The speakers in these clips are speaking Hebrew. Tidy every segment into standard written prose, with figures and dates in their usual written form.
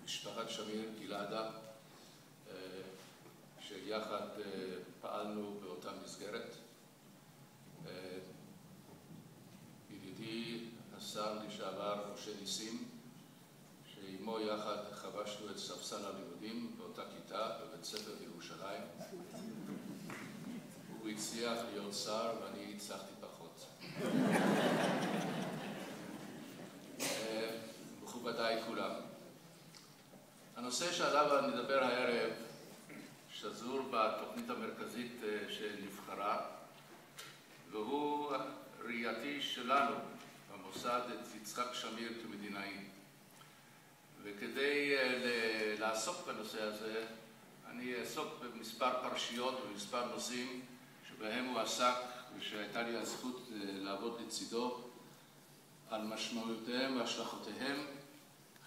משפחת שמיר גלעדה, שיחד פעלנו באותה מסגרת. ידידי השר לשעבר משה ניסים, שעימו יחד חבשנו את ספסל הלימודים באותה כיתה בבית ספר בירושלים. הוא הצליח להיות שר ואני הצלחתי פחות. מכובדיי כולם. הנושא שעליו אני אדבר הערב שזור בתוכנית המרכזית שנבחרה, והוא ראייתי שלנו במוסד את יצחק שמיר כמדינאי. וכדי לעסוק בנושא הזה, אני אעסוק במספר פרשיות ובמספר נושאים שבהם הוא עסק ושהייתה לי הזכות לעבוד לצידו, על משמעויותיהם והשלכותיהם.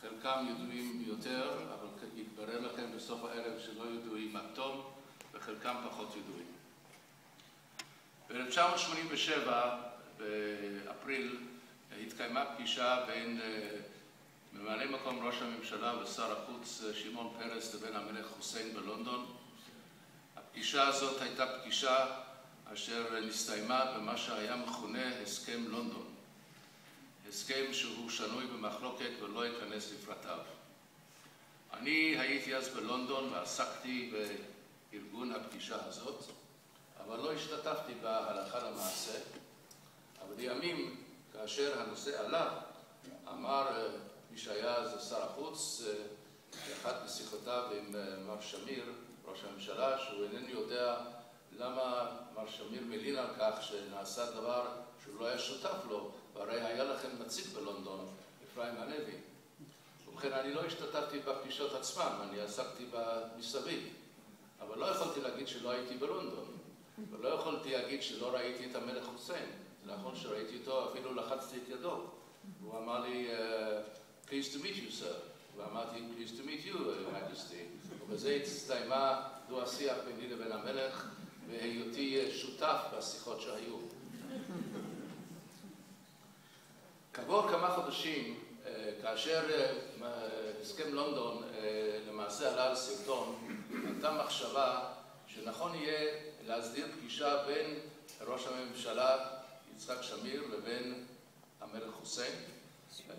חלקם ידועים יותר, אבל יתברר לכם בסוף הערב שלא ידועים עד תום, וחלקם פחות ידועים. ב-1987, באפריל, התקיימה פגישה בין ממלא מקום ראש הממשלה ושר החוץ שמעון פרס לבין המלך חוסיין בלונדון. הפגישה הזאת הייתה פגישה אשר נסתיימה במה שהיה מכונה הסכם לונדון. הסכם שהוא שנוי במחלוקת ולא ייכנס לפרטיו. אני הייתי אז בלונדון ועסקתי בארגון הפגישה הזאת, אבל לא השתתפתי בה הלכה למעשה. אבל לימים, כאשר הנושא עלה, אמר מי שהיה אז שר החוץ, באחת משיחותיו עם מר שמיר, ראש הממשלה, שהוא איננו יודע למה מר שמיר מלין על כך שנעשה דבר שהוא לא היה שותף לו, והרי היה לכם נציג בלונדון, אפרים הלוי. ובכן, אני לא השתתפתי בפגישות עצמם, אני עסקתי מסביב. אבל לא יכולתי להגיד שלא הייתי בלונדון, ולא יכולתי להגיד שלא ראיתי את המלך חוסיין. זה נכון שראיתי אותו, אפילו לחצתי את ידו. הוא אמר לי, pleased to meet you, sir. ואמרתי, pleased to meet you, Majesty. ובזה הסתיימה דו השיח ביני לבין המלך, והיותי שותף בשיחות שהיו. כעבור כמה חודשים, כאשר הסכם לונדון למעשה עלה על סרטון, הייתה מחשבה שנכון יהיה להסדיר פגישה בין ראש הממשלה יצחק שמיר לבין המלך חוסיין.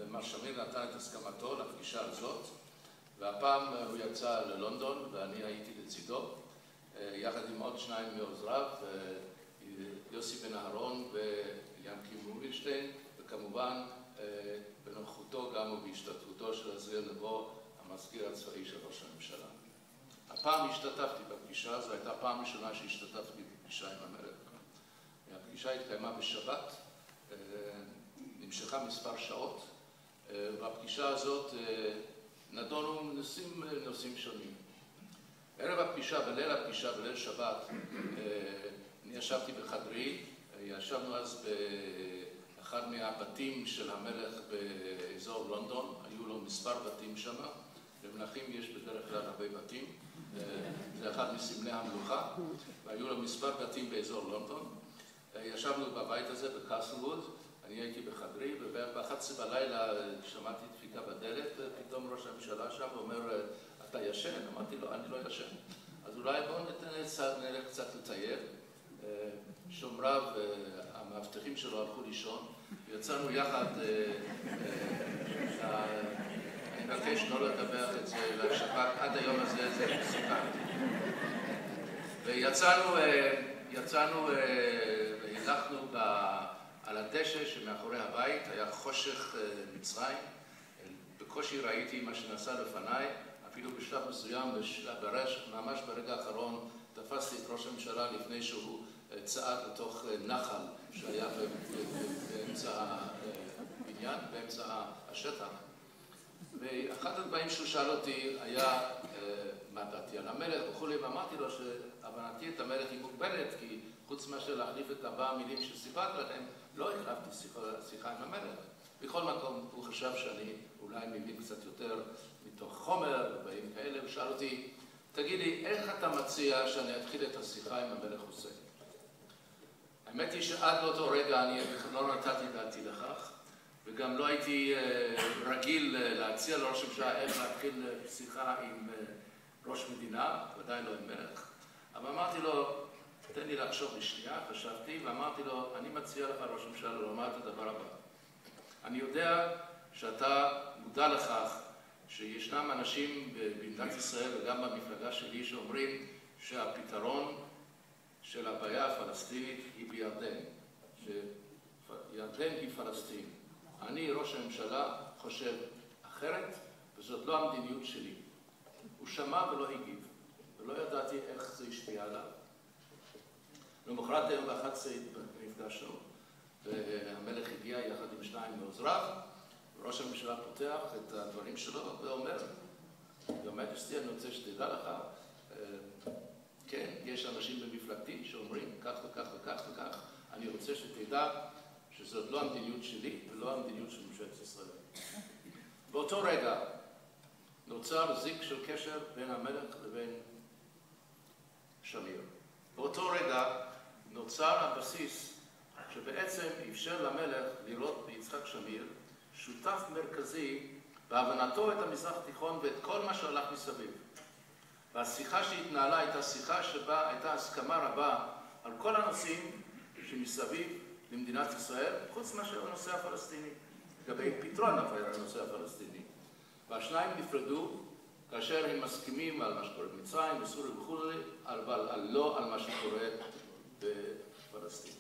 מר שמיר נתן את הסכמתו לפגישה הזאת, והפעם הוא יצא ללונדון ואני הייתי לצידו, יחד עם עוד שניים מעוזריו, יוסי בן אהרון ויענקי מורילשטיין, וכמובן בנוכחותו גם ובהשתתפותו של עזריאל נבו, המזכיר הצבאי של ראש הממשלה. הפעם השתתפתי בפגישה, זו הייתה פעם ראשונה שהשתתפתי בפגישה עם המלך. הפגישה התקיימה בשבת, נמשכה מספר שעות, והפגישה הזאת נדונו נושאים שונים. ערב הפגישה, בליל הפגישה, בליל שבת, אני ישבתי בחדרי, ישבנו אז באחד מהבתים של המלך באזור לונדון, היו לו מספר בתים שם, למלכים יש בדרך כלל הרבה בתים, זה אחד מסמלי המלוכה, והיו לו מספר בתים באזור לונדון. ישבנו בבית הזה בקאסלווד, אני הייתי בחדרי, וב-11 בלילה שמעתי דפיקה בדלת, פתאום ראש הממשלה שם ואומר, אתה ישן? אמרתי לו, אני לא ישן. אז אולי בואו נלך קצת לטייל. שומריו, המאבטחים שלו הלכו לישון, ויצאנו יחד, אני מבקש לא לדווח את זה לשב"כ, עד היום הזה זה מסוכן. ויצאנו והלכנו על הדשא שמאחורי הבית, היה חושך מצרים, בקושי ראיתי מה שנעשה לפניי, אפילו בשלב מסוים, ממש ברגע האחרון, תפסתי את ראש הממשלה לפני שהוא צעד לתוך נחל שהיה באמצע הבניין, באמצע השטח. ואחד הדברים שהוא שאל אותי היה מה דעתי על המלך וכולי, ואמרתי לו שהבנתי את המלך היא מוגבלת, כי חוץ מאשר להחליף את 4 המילים שסיפרתי לכם, לא החלפתי שיחה עם המלך. בכל מקום הוא חשב שאני אולי מבין קצת יותר מתוך חומר ובאים כאלה, ושאל אותי, תגיד לי, איך אתה מציע שאני אתחיל את השיחה עם המלך חוסיין? האמת היא שעד לאותו רגע אני לא נתתי דעתי לכך, וגם לא הייתי רגיל להציע לראש הממשלה איך להתחיל שיחה עם ראש מדינה, ודאי לא עם מלך. אבל אמרתי לו, תן לי לחשוב בשנייה, חשבתי, ואמרתי לו, אני מציע לך, ראש הממשלה, לומר את הדבר הבא. אני יודע שאתה מודע לכך שישנם אנשים במדינת ישראל וגם במפלגה שלי שאומרים שהפתרון של הבעיה הפלסטינית היא בירדן, שירדן היא פלסטין. אני, ראש הממשלה, חושב אחרת, וזאת לא המדיניות שלי. הוא שמע ולא הגיב, ולא ידעתי איך זה השפיע עליו. למחרת היום ב-11 נפגשנו, והמלך הגיע יחד עם שניים מעוזריו, וראש הממשלה פותח את הדברים שלו ואומר, Your Majesty, אני רוצה שתדע לך, כן, יש אנשים במפלגתי שאומרים כך וכך וכך וכך, אני רוצה שתדע שזאת לא המדיניות שלי ולא המדיניות של ממשלת ישראל. באותו רגע נוצר זיק של קשר בין המלך לבין שמיר. באותו רגע נוצר הבסיס שבעצם אפשר למלך לראות ביצחק שמיר שותף מרכזי בהבנתו את המזרח התיכון ואת כל מה שהלך מסביב. והשיחה שהתנהלה הייתה שיחה שבה הייתה הסכמה רבה על כל הנושאים שמסביב למדינת ישראל, חוץ מאשר הנושא הפלסטיני, לגבי פתרון הנושא הפלסטיני. והשניים נפרדו כאשר הם מסכימים על מה שקורה במצרים, בסוריה וכו', אבל לא על מה שקורה בפלסטין.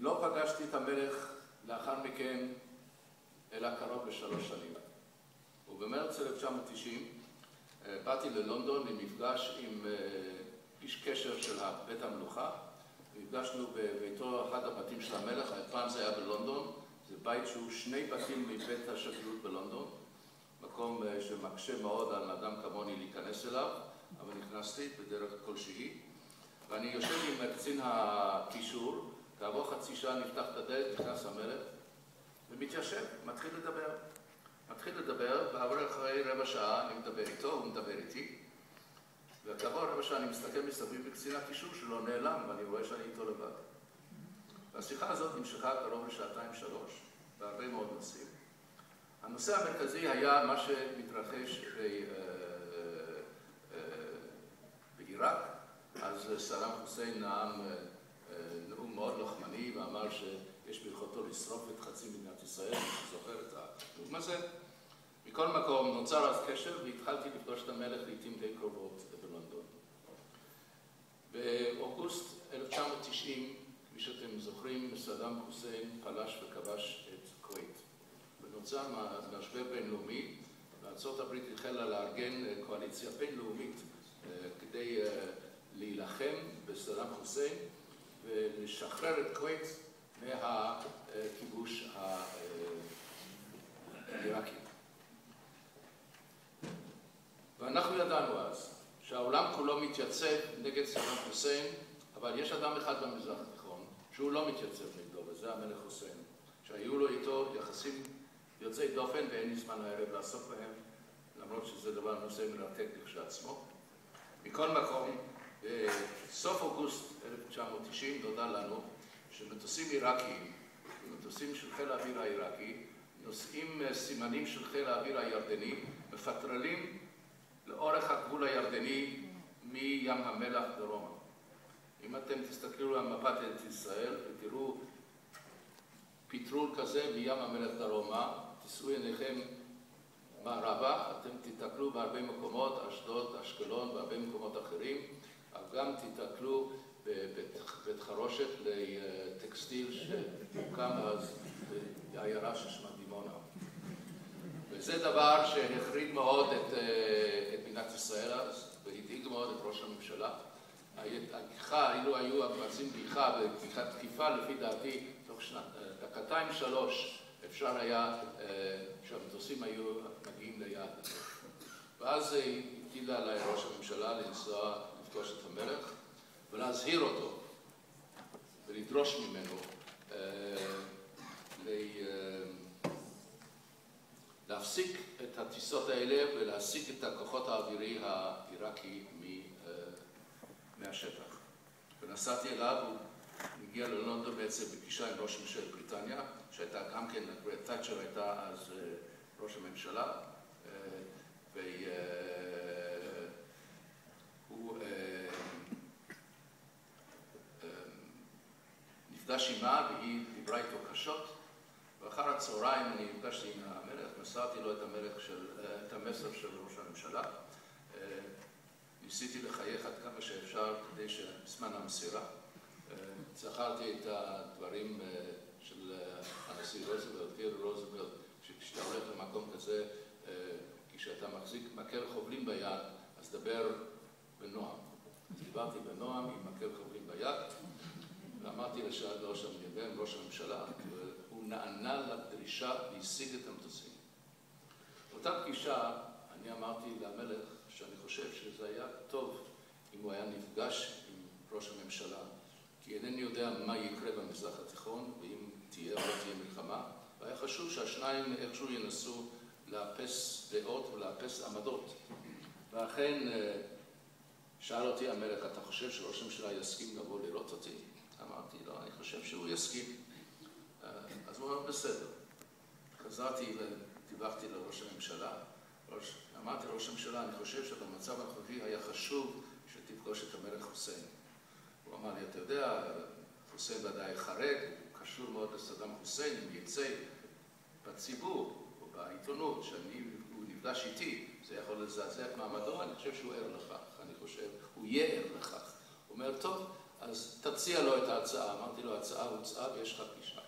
לא פגשתי את המלך לאחר מכן, אלא קרוב ל3 שנים. ובמרץ 1990 באתי ללונדון למפגש עם איש קשר של בית המלוכה. נפגשנו בביתו, אחד הבתים של המלך, הפעם זה היה בלונדון. זה בית שהוא 2 בתים מבית השגרירות בלונדון, מקום שמקשה מאוד על אדם כמוני להיכנס אליו, אבל נכנסתי בדרך כלשהי. ואני יושב עם קצין הקישור, כעבור חצי שעה נפתח את הדלת, נכנס המלך, ומתיישב, מתחיל לדבר, ועבור אחרי רבע שעה אני מדבר איתו, הוא מדבר איתי, וכעבור רבע שעה אני מסתכל מסביב בקצין הקישור שלו, נעלם, ואני רואה שאני איתו לבד. והשיחה הזאת נמשכה קרוב ל2-3, בהרבה מאוד נושאים. הנושא המרכזי היה מה שמתרחש בעיראק. אז סדאם חוסיין נאם נאום מאוד לוחמני ואמר שיש ביכולתו לשרוף את חצי מדינת ישראל, אני זוכר את הנאום הזה. מכל מקום נוצר אז קשר והתחלתי לפגוש את המלך לעתים די קרובות בלונדון. באוגוסט 1990, כפי שאתם זוכרים, סדאם חוסיין פלש וכבש את כווית. ונוצר משבר בינלאומי, וארצות הברית החלה לארגן קואליציה בינלאומית כדי להילחם בסדאם חוסיין ולשחרר את כווית מהכיבוש העיראקי. ואנחנו ידענו אז שהעולם כולו מתייצב נגד סדאם חוסיין, אבל יש אדם אחד במזרח התיכון שהוא לא מתייצב נגדו, וזה המלך חוסיין, שהיו לו איתו יחסים יוצאי דופן ואין לי זמן הערב לעסוק בהם, למרות שזה דבר נושא מרתק כשלעצמו. מכל מקום, בסוף אוגוסט 1990 נודע לנו שמטוסים עיראקיים, מטוסים של חיל האוויר העיראקי, נושאים סימנים של חיל האוויר הירדני, מפטרלים לאורך הגבול הירדני מים המלח דרומה. אם אתם תסתכלו על מפת ארץ ישראל ותראו פטרול כזה מים המלח דרומה, תישאו עיניכם מערבה, אתם תתקלו בהרבה מקומות, אשדוד, אשקלון, בהרבה מקומות אחרים, אבל גם תתקלו בבית חרושת לטקסטיל שהוקם אז בעיירה ששמה דימונה. וזה דבר שהחריד מאוד את מדינת ישראל אז, והדאיג מאוד את ראש הממשלה. אילו היו מבצעים דעיכה ותקיפה, לפי דעתי, תוך דקתיים-3 אפשר היה שהמטוסים היו מגיעים ליעד. ואז הטילה עליי ראש הממשלה לנסוע לפגוש את המלך ולהזהיר אותו ולדרוש ממנו להפסיק את הטיסות האלה ולהסיק את הכוחות האווירי העיראקי מהשטח. ונסעתי אליו, הוא הגיע ללונדון בעצם בפגישה עם ראש ממשלת בריטניה, שהייתה גם כן, גרט תאצ'ר הייתה אז ראש הממשלה, והוא נפגש עימה והיא דיברה איתו קשות, ואחר הצהריים אני נפגשתי עם המלך, מסרתי לו את המסר של ראש הממשלה, ניסיתי לחייך עד כמה שאפשר כדי שבזמן המסירה. זכרתי את הדברים של הנשיא רוזוולט, תיאודור רוזוולט, שכשאתה הולך למקום כזה, כשאתה מחזיק מקל חובלים ביד, אז דבר בנועם. אז דיברתי בנועם עם מקל חובלים ביד, ואמרתי ראש הממשלה, והוא נענה לדרישה והשיג את המטוסים. באותה פגישה אני אמרתי למלך שאני חושב שזה היה טוב אם הוא היה נפגש עם ראש הממשלה, כי אינני יודע מה יקרה במזרח התיכון, ואם תהיה או לא תהיה מלחמה, והיה חשוב שהשניים איכשהו ינסו לאפס דעות ולאפס עמדות. ואכן שאל אותי המלך, אתה חושב שראש הממשלה יסכים לבוא לראות אותי? אמרתי, לא, אני חושב שהוא יסכים. אז הוא אמר, בסדר. חזרתי ודיווחתי לראש הממשלה. אמרתי לראש הממשלה, אני חושב שבמצב הנוכחי היה חשוב שתפגוש את המלך חוסיין. הוא אמר לי, אתה יודע, חוסיין ודאי חרד, הוא קשור מאוד לסדאם חוסיין, אם יצא בציבור או בעיתונות שהוא נפגש איתי, זה יכול לזעזע את מעמדו, אני חושב שהוא ער לכך, אני חושב, הוא יהיה ער לכך. הוא אומר, טוב, אז תציע לו את ההצעה. אמרתי לו, ההצעה הוצעה ויש לך פגישה.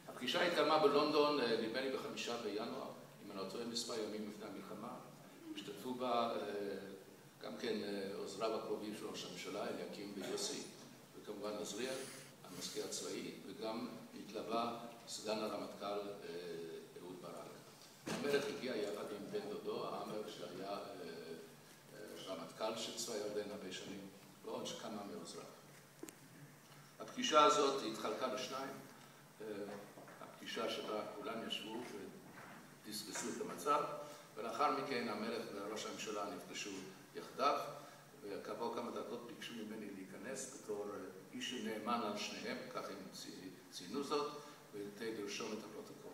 הפגישה התקיימה בלונדון, נדמה לי ב5 בינואר, אם אני לא טועה, מספר ימים לפני המלחמה. השתתפו בה גם כן עוזריו הקרובים של ראש הממשלה, אליקים ויוסי, וכמובן עזריה, המזכיר הצבאי, וגם התלווה סגן הרמטכ"ל אהוד ברק. המלך הגיע יחד עם בן דודו, העמר שהיה רמטכ"ל של צבא ירדן הרבה שנים, ועוד כמה מעוזריו. הפגישה הזאת התחלקה לשניים, הפגישה שבה כולם ישבו ודסקסו את המצב, ולאחר מכן המלך וראש הממשלה נפגשו יחדיו, וכעבור כמה דקות ביקשו ממני להיכנס בתור איש שנאמן על שניהם, כך הם ציינו זאת, וכדי לרשום את הפרוטוקול.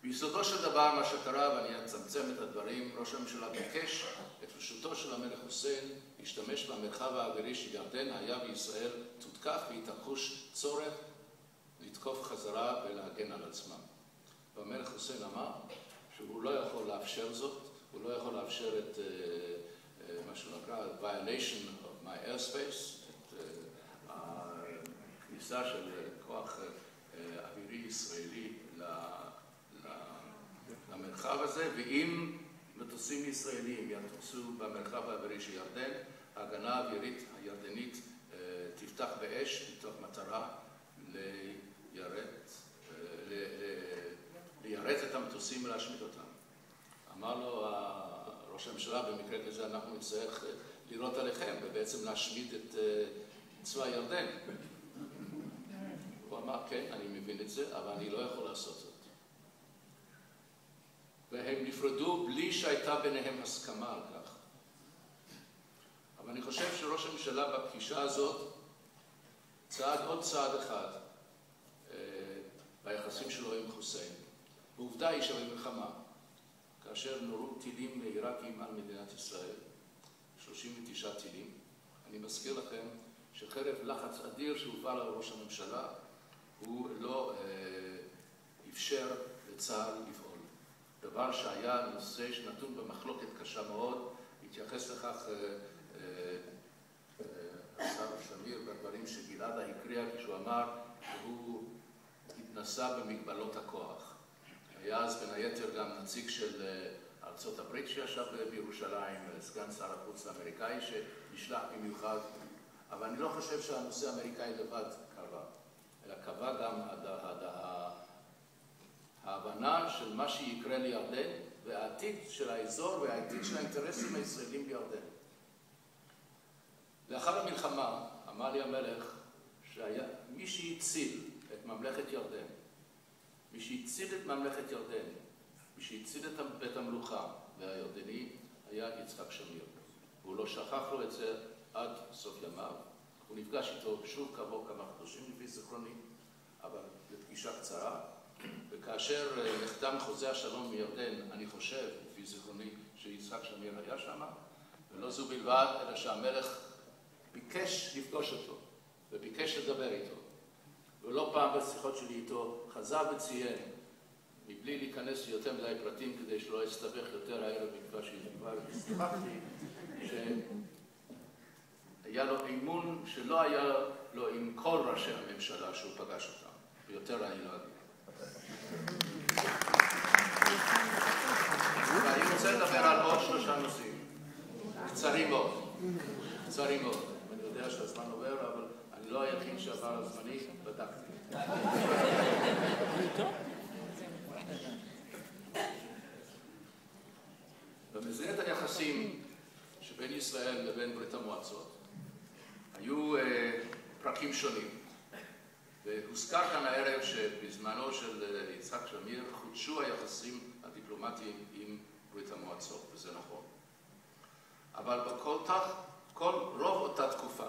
ביסודו של דבר מה שקרה, ואני אצמצם את הדברים, ראש הממשלה ביקש את רשותו של המלך חוסיין להשתמש במרחב האווירי של ירדן, היה בישראל תותקף והתעקש צורך לתקוף חזרה ולהגן על עצמם. והמלך חוסיין אמר שהוא לא יכול לאפשר זאת, הוא לא יכול לאפשר את מה שנקרא violation of my airspace, את הכניסה של כוח אווירי ישראלי למרחב הזה, ואם מטוסים ישראלים יטוסו במרחב האווירי של ירדן, ההגנה האווירית הירדנית תפתח באש מתוך מטרה ליירט את המטוסים ולהשמיד אותם. אמר לו ראש הממשלה, במקרה כזה אנחנו נצטרך לירות עליכם ובעצם להשמיד את צבא ירדן. הוא אמר, כן, אני מבין את זה, אבל אני לא יכול לעשות זאת. והם נפרדו בלי שהייתה ביניהם הסכמה על כך. אבל אני חושב שראש הממשלה בפגישה הזאת צעד עוד צעד אחד ביחסים שלו עם חוסיין. ועובדה היא שבמלחמה, כאשר נורו טילים עיראקיים על מדינת ישראל, 39 טילים, אני מזכיר לכם שחרף לחץ אדיר שהופעל על ראש הממשלה, הוא לא אפשר לצה"ל לפעול. דבר שהיה נושא שנתון במחלוקת קשה מאוד, התייחס לכך השר שמיר בדברים שגלעדה הקריאה כשהוא אמר שהוא התנסה במגבלות הכוח. היה אז בין היתר גם נציג של ארצות הברית שישב בירושלים, סגן שר החוץ האמריקאי שנשלח במיוחד, אבל אני לא חושב שהנושא האמריקאי לבד קבע, אלא קבע גם ההבנה של מה שיקרה לירדן והעתיד של האזור והעתיד של האינטרסים הישראלים בירדן. לאחר המלחמה אמר לי המלך שהיה מי שהציל את ממלכת ירדן, מי שהציל את ממלכת ירדן, מי שהציל את בית המלוכה והירדני היה יצחק שמיר. והוא לא שכח לו את זה עד סוף ימיו. הוא נפגש איתו שוב כעבור כמה חודשים לפי זיכרוני, אבל בפגישה קצרה, וכאשר נחתם חוזה השלום מירדן, אני חושב, לפי זיכרוני, שיצחק שמיר היה שם, ולא זו בלבד, אלא שהמלך ביקש לפגוש אותו, וביקש לדבר איתו. ולא פעם בשיחות שלי איתו חזר וציין, מבלי להיכנס ליותר מדי פרטים כדי שלא אסתבך יותר הערב מכבר שהסתבכתי, שהיה לו אמון שלא היה לו עם כל ראשי הממשלה שהוא פגש אותם, ויותר אני לא אגיד. ואני רוצה לדבר על עוד 3 נושאים, קצרים מאוד, קצרים מאוד. אני יודע שהזמן עובר, אבל אני לא היחיד שעבר על זמני, בדקתי. במסגרת היחסים שבין ישראל לבין ברית המועצות היו פרקים שונים, והוזכר כאן הערב שבזמנו של יצחק שמיר חודשו היחסים הדיפלומטיים עם ברית המועצות, וזה נכון. אבל רוב אותה תקופה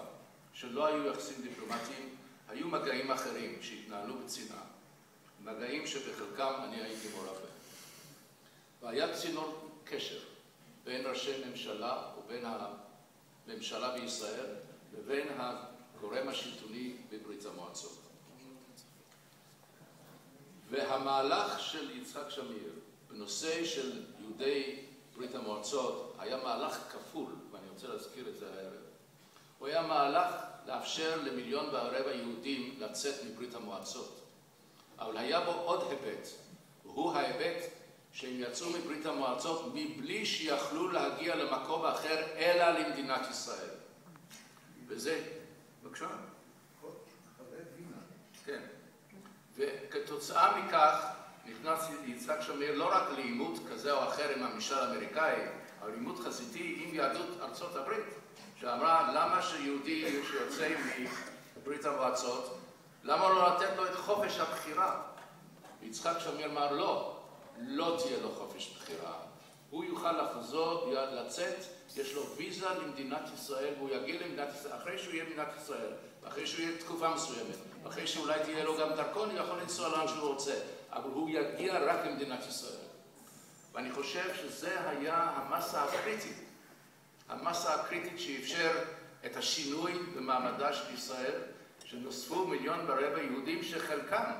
שלא היו יחסים דיפלומטיים, היו מגעים אחרים שהתנהלו בצנעה, מגעים שבחלקם אני הייתי מעורב בהם. והיה צינור קשר בין ראשי ממשלה ובין הממשלה בישראל לבין הגורם השלטוני בברית המועצות. והמהלך של יצחק שמיר בנושא של יהודי ברית המועצות היה מהלך כפול, ואני רוצה להזכיר את זה הערב. הוא היה מהלך לאפשר ל1.25 מיליון יהודים לצאת מברית המועצות. אבל היה בו עוד היבט, והוא ההיבט שהם יצאו מברית המועצות מבלי שיכלו להגיע למקום אחר אלא למדינת ישראל. וזה, בבקשה. כן. וכתוצאה מכך נכנס יצחק שמיר לא רק לעימות כזה או אחר עם הממשל האמריקאי, אבל עימות חזיתי עם יהדות ארצות הברית, שאמרה למה שיהודי שיוצא מברית המועצות, למה לא לתת לו את חופש הבחירה? ויצחק שמיר אמר לא תהיה לו חופש בחירה. הוא יוכל לחזור, לצאת, יש לו ויזה למדינת ישראל, והוא יגיע למדינת ישראל, אחרי שהוא יהיה במדינת ישראל, אחרי שהוא יהיה תקופה מסוימת, אחרי שאולי תהיה לו גם דרכון, הוא יכול לנסוע לאן שהוא רוצה, אבל הוא יגיע רק למדינת ישראל. ואני חושב שזה היה המסה הקריטית שאפשר את השינוי במעמדה של ישראל, שנוספו 1.25 מיליון יהודים שחלקם,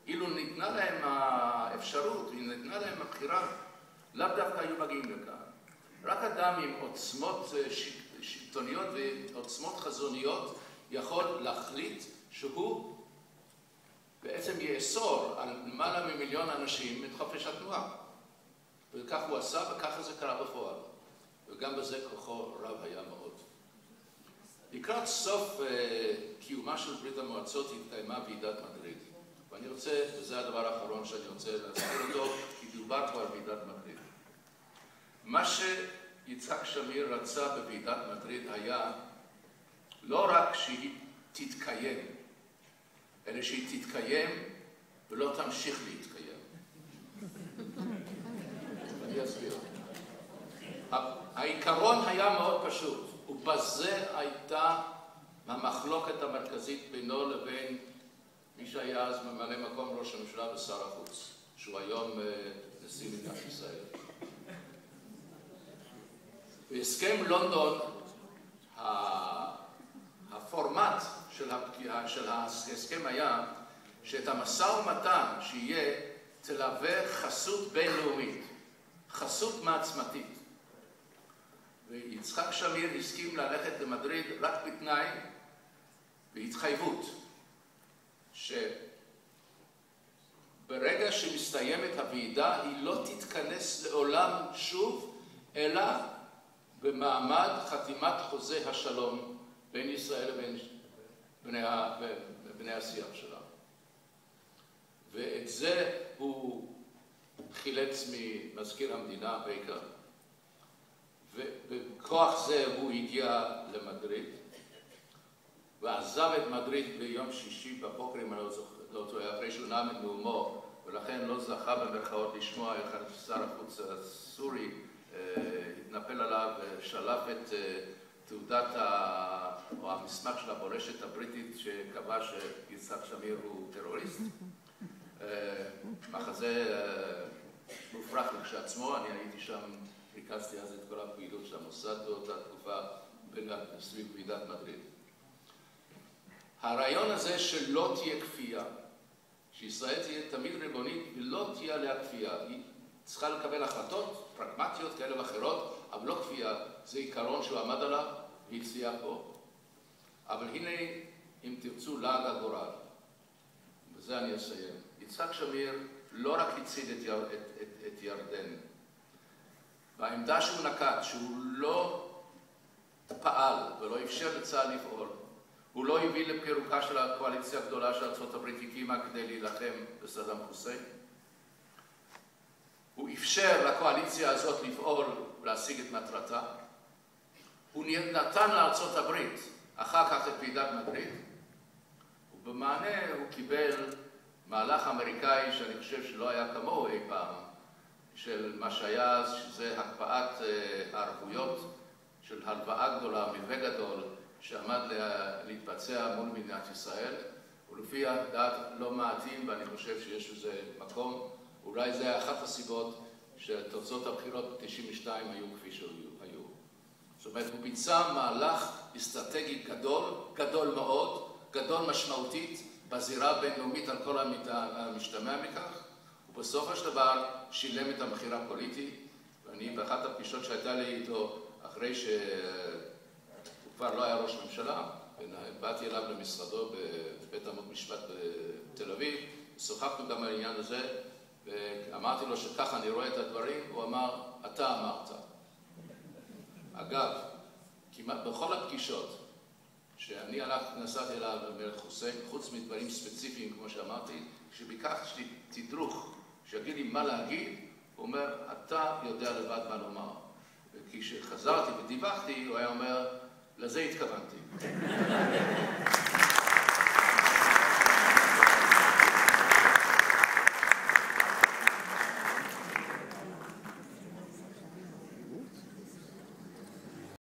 אילו ניתנה להם האפשרות, ניתנה להם הבחירה, לאו דווקא היו מגיעים לכאן. רק אדם עם עוצמות שלטוניות ועוצמות חזוניות יכול להחליט שהוא בעצם יאסור על למעלה מ1 מיליון אנשים את חופש התנועה. וכך הוא עשה, וככה זה קרה בפועל. וגם בזה כוחו רב היה מאוד. לקראת סוף קיומה של ברית המועצות התקיימה ועידת מדריד. ואני רוצה, וזה הדבר האחרון שאני רוצה להזכיר אותו, כי דובר כבר על ועידת מדריד. מה שיצחק שמיר רצה בוועידת מדריד היה לא רק שהיא תתקיים, אלא שהיא תתקיים ולא תמשיך להתקיים. אני אסביר. העיקרון היה מאוד פשוט, ובזה הייתה המחלוקת המרכזית בינו לבין מי שהיה אז ממלא מקום ראש הממשלה ושר החוץ, שהוא היום נשיא מדינת ישראל. בהסכם לונדון, הפורמט של ההסכם היה שאת המשא ומתן שיהיה תלווה חסות בינלאומית, חסות מעצמתית. ויצחק שמיר הסכים ללכת למדריד רק בתנאי והתחייבות שברגע שמסתיימת הוועידה היא לא תתכנס לעולם שוב, אלא במעמד חתימת חוזה השלום בין ישראל לבין בני השיח שלה. ואת זה הוא חילץ ממזכיר המדינה בייקר. ובכוח זה הוא הגיע למדריד, ועזב את מדריד ביום שישי בבוקר, אם אני לא טועה, אחרי שהוא נאם את נאומו, ולכן לא זכה במרכאות לשמוע איך שר החוץ הסורי התנפל עליו ושלף את או המסמך של הבולשת הבריטית שקבע שיצחק שמיר הוא טרוריסט. מחזה מופרך כשעצמו, אני הייתי שם, ריכזתי אז את כל הפעילות של המוסד באותה תקופה סביב ועידת מדריד. הרעיון הזה שלא תהיה כפייה, שישראל תהיה תמיד ריבונית ולא תהיה עליה כפייה, היא צריכה לקבל החלטות פרגמטיות כאלה ואחרות, אבל לא כפייה, זה עיקרון שהוא עמד עליו והצליח בו. אבל הנה, אם תרצו, לעג הגורל, וזה אני אסיים. יצחק שמיר לא רק הציד את ירדן, בעמדה שהוא נקט, שהוא לא פעל ולא אפשר לצה"ל לפעול, הוא לא הביא לפירוקה של הקואליציה הגדולה של ארצות הברית הקימה כדי להילחם בסדאם חוסיין. הוא אפשר לקואליציה הזאת לפעול ולהשיג את מטרתה. הוא נתן לארצות הברית אחר כך את ועידת מדריד, ובמענה הוא קיבל מהלך אמריקאי שאני חושב שלא היה כמוהו אי פעם, של מה שהיה אז, שזה הקפאת הערבויות של הלוואה גדולה, מלווה גדול, שעמד להתבצע מול מדינת ישראל, ולפי דעת לא מעטים, ואני חושב שיש לזה מקום, אולי זה אחת הסיבות שתוצאות הבחירות ב-92 היו כפי שהיו. זאת אומרת, הוא ביצע מהלך אסטרטגי גדול, גדול מאוד, גדול משמעותית, בזירה הבינלאומית על כל המשתמע מכך, ובסופו של דבר שילם את המחיר הפוליטי, ואני באחת הפגישות שהייתה לי איתו, אחרי שהוא כבר לא היה ראש ממשלה, באתי אליו למשרדו בבית אמות משפט בתל אביב, שוחחנו גם על העניין הזה, ואמרתי לו שככה אני רואה את הדברים, הוא אמר, אתה אמרת. אגב, כמעט בכל הפגישות שאני נסעתי אליו במלך חוסיין, חוץ מדברים ספציפיים, כמו שאמרתי, כשביקשתי תדרוך, שיגיד לי מה להגיד, הוא אומר, אתה יודע לבד מה לומר. וכשחזרתי ודיווחתי, הוא היה אומר, לזה התכוונתי.